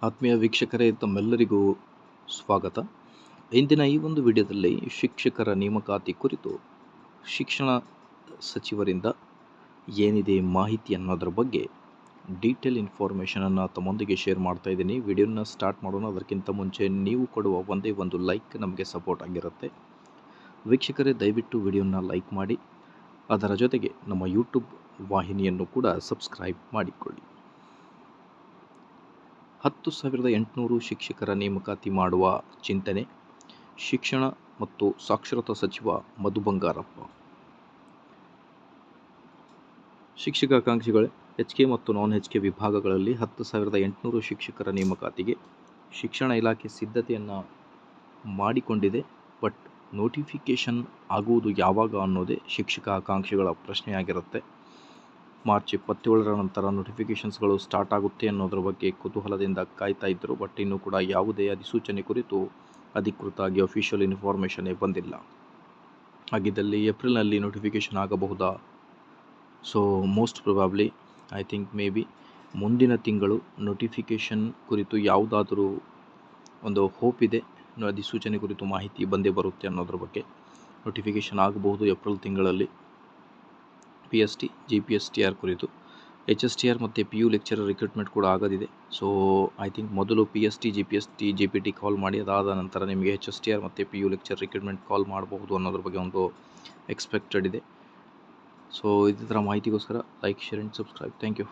ಆತ್ಮೀಯ ವೀಕ್ಷಕರೇ, ತಮ್ಮೆಲ್ಲರಿಗೂ ಸ್ವಾಗತ. ಇಂದಿನ ಈ ಒಂದು ವಿಡಿಯೋದಲ್ಲಿ ಶಿಕ್ಷಕರ ನೇಮಕಾತಿ ಕುರಿತು ಶಿಕ್ಷಣ ಸಚಿವರಿಂದ ಏನಿದೆ ಮಾಹಿತಿ ಅನ್ನೋದ್ರ ಬಗ್ಗೆ ಡೀಟೇಲ್ ಇನ್ಫಾರ್ಮೇಷನನ್ನು ತಮ್ಮೊಂದಿಗೆ ಶೇರ್ ಮಾಡ್ತಾ ಇದ್ದೀನಿ. ವಿಡಿಯೋನ ಸ್ಟಾರ್ಟ್ ಮಾಡೋಣ. ಅದಕ್ಕಿಂತ ಮುಂಚೆ ನೀವು ಕೊಡುವ ಒಂದೇ ಒಂದು ಲೈಕ್ ನಮಗೆ ಸಪೋರ್ಟ್ ಆಗಿರುತ್ತೆ. ವೀಕ್ಷಕರೇ, ದಯವಿಟ್ಟು ವಿಡಿಯೋನ ಲೈಕ್ ಮಾಡಿ, ಅದರ ಜೊತೆಗೆ ನಮ್ಮ ಯೂಟ್ಯೂಬ್ ವಾಹಿನಿಯನ್ನು ಕೂಡ ಸಬ್ಸ್ಕ್ರೈಬ್ ಮಾಡಿಕೊಳ್ಳಿ. 10,800 ಶಿಕ್ಷಕರ ನೇಮಕಾತಿ ಮಾಡುವ ಚಿಂತನೆ, ಶಿಕ್ಷಣ ಮತ್ತು ಸಾಕ್ಷರತಾ ಸಚಿವ ಮಧು ಬಂಗಾರಪ್ಪ. ಶಿಕ್ಷಕಾಕಾಂಕ್ಷಿಗಳೇ, HK ಮತ್ತು ನಾನ್ HK ವಿಭಾಗಗಳಲ್ಲಿ 10,800 ಶಿಕ್ಷಕರ ನೇಮಕಾತಿಗೆ ಶಿಕ್ಷಣ ಇಲಾಖೆ ಸಿದ್ಧತೆಯನ್ನು ಮಾಡಿಕೊಂಡಿದೆ. ಬಟ್ ನೋಟಿಫಿಕೇಷನ್ ಆಗುವುದು ಯಾವಾಗ ಅನ್ನೋದೇ ಶಿಕ್ಷಕಾಕಾಂಕ್ಷಿಗಳ ಪ್ರಶ್ನೆಯಾಗಿರುತ್ತೆ. ಮಾರ್ಚ್ 27ರ ನಂತರ ನೋಟಿಫಿಕೇಷನ್ಸ್ಗಳು ಸ್ಟಾರ್ಟ್ ಆಗುತ್ತೆ ಅನ್ನೋದ್ರ ಬಗ್ಗೆ ಕುತೂಹಲದಿಂದ ಕಾಯ್ತಾ ಇದ್ದರು. ಬಟ್ ಇನ್ನೂ ಕೂಡ ಯಾವುದೇ ಅಧಿಸೂಚನೆ ಕುರಿತು ಅಧಿಕೃತವಾಗಿ ಅಫಿಷಿಯಲ್ ಇನ್ಫಾರ್ಮೇಷನ್ನೇ ಬಂದಿಲ್ಲ. ಹಾಗಿದ್ದಲ್ಲಿ ಏಪ್ರಿಲ್ನಲ್ಲಿ ನೋಟಿಫಿಕೇಷನ್ ಆಗಬಹುದಾ? So most probably I think may be ಮುಂದಿನ ತಿಂಗಳು ನೋಟಿಫಿಕೇಷನ್ ಕುರಿತು ಯಾವುದಾದರೂ ಒಂದು ಹೋಪ್ ಇದೆ. ಅಧಿಸೂಚನೆ ಕುರಿತು ಮಾಹಿತಿ ಬಂದೇ ಬರುತ್ತೆ ಅನ್ನೋದ್ರ ಬಗ್ಗೆ. ನೋಟಿಫಿಕೇಷನ್ ಆಗಬಹುದು ಏಪ್ರಿಲ್ ತಿಂಗಳಲ್ಲಿ. PST, GPSTR ಕುರಿತು HSTR ಮತ್ತು PU ಲೆಕ್ಚರರ್ ರಿಕ್ರೂಟ್ಮೆಂಟ್ ಕೂಡ ಆಗೋದಿದೆ. ಸೊ ಐ ಥಿಂಕ್ ಮೊದಲು PST, GPST, GPT ಕಾಲ್ ಮಾಡಿ, ಅದಾದ ನಂತರ ನಿಮಗೆ HSTR ಮತ್ತು PU ಲೆಕ್ಚರ್ ರಿಕ್ರೂಟ್ಮೆಂಟ್ ಕಾಲ್ ಮಾಡಬಹುದು ಅನ್ನೋದ್ರ ಬಗ್ಗೆ ಒಂದು ಎಕ್ಸ್ಪೆಕ್ಟೆಡ್ ಇದೆ. ಸೊ ಇದೇ ಥರ ಮಾಹಿತಿಗೋಸ್ಕರ like, share and subscribe. Thank you.